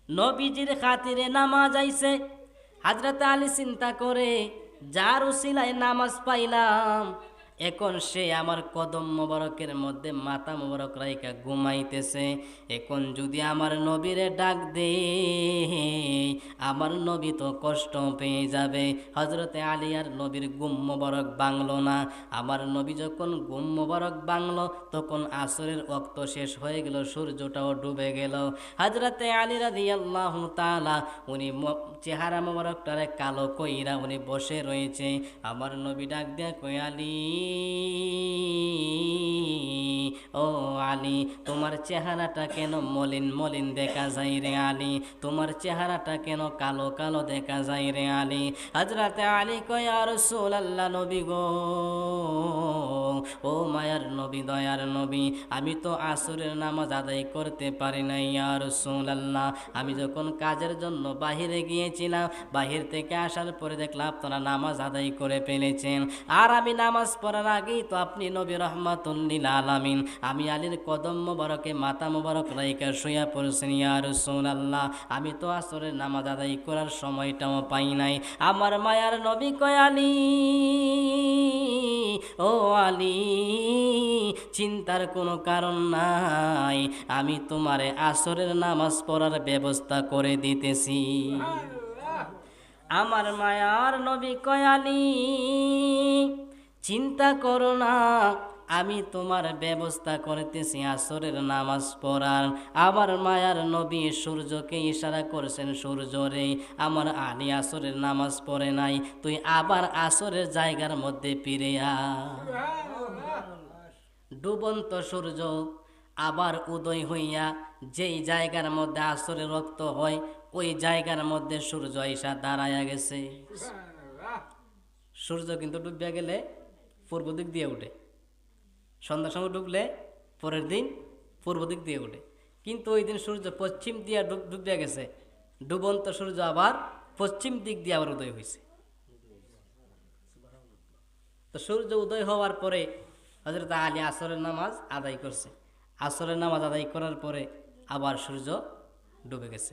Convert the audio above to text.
নবীজির খাতিরে নামাজ আইছে। হযরত আলী চিন্তা করে, যার উসিলায় নামাজ পাইলাম, এখন সে আমার কদম মোবারকের মধ্যে মাথা মোবারক রাইখা ঘুমাইতেছে। এখন যদি আমার নবীরে ডাক দে, আমার নবী তো কষ্ট পেয়ে যাবে। হযরতে আলী আর নবীর ঘুম মোবারক ভাঙলো না। আমার নবী যখন ঘুম মোবারক ভাঙলো, তখন আসরের ওয়াক্ত শেষ হয়ে গেল, সূর্যটাও ডুবে গেল। হযরতে আলী রাদিয়াল্লাহু তাআলা উনি চেহারা মোবারকটারে কালো কইরা উনি বসে রয়েছে। আমার নবী ডাক দিয়া কই, আলী, ও আলী, তোমার চেহারাটা কেন মলিন মলিন দেখা যায় রে আলী? তোমার চেহারাটা কেন কালো কালো দেখা যায় রে আলী? হযরতে আলী কয়, ইয়া রাসূলুল্লাহ, নবী গো, ও মায়ার নবী, দয়ার নবী, আমি তো আসরের নামাজ আদায় করতে পারি নাই ইয়া রাসূলুল্লাহ। আমি যখন কাজের জন্য বাহিরে গিয়েছিলাম, বাহির থেকে আসার পরে দেখলাম আপনারা নামাজ আদায় করে ফেলেছেন। আর আমি নামাজ পড়ার আগেই তো আপনি নবী রাহমাতুল লিল আলামিন, আমি আলীর কদম মোবারকে মাথা মোবারক রাইখা শুয়া পড়ছেন ইয়া রাসূলুল্লাহ। আমি তো আসরের নামাজ আদায় করার সময়টাও পাই নাই। আমার মায়ার নবী কয়, আলী, ও আলী, চিন্তার কোনো কারণ নাই, আমি তোমারে আসরের নামাজ পড়ার ব্যবস্থা করে দিতেছি। আমার মায়ার নবী কয়, আলী, চিন্তা করো না, আমি তোমার ব্যবস্থা করতেছি আসরের নামাজ পড়ার। আমার মায়ার নবী সূর্যকে ইশারা করছেন, সূর্য রে, আমার আলী আসরের নামাজ পড়ে নাই, তুই আবার আসরের জায়গার মধ্যে ফিরে আ। ডুবন্ত সূর্য আবার উদয় হইয়া যেই জায়গার মধ্যে আসরের রক্ত হয়, ওই জায়গার মধ্যে সূর্য আইসা দাঁড়ায়া গেছে। সূর্য কিন্তু ডুবিয়া গেলে পূর্ব দিক দিয়ে উঠে, সন্ধ্যার সময় ডুবলে পরের দিন পূর্ব দিক দিয়ে উঠে। কিন্তু ওই দিন সূর্য পশ্চিম দিয়ে ডুবিয়া গেছে, ডুবন্ত সূর্য আবার পশ্চিম দিক দিয়ে আবার উদয় হয়েছে। তো সূর্য উদয় হওয়ার পরে হযরত আলী আসরের নামাজ আদায় করছে। আসরের নামাজ আদায় করার পরে আবার সূর্য ডুবে গেছে।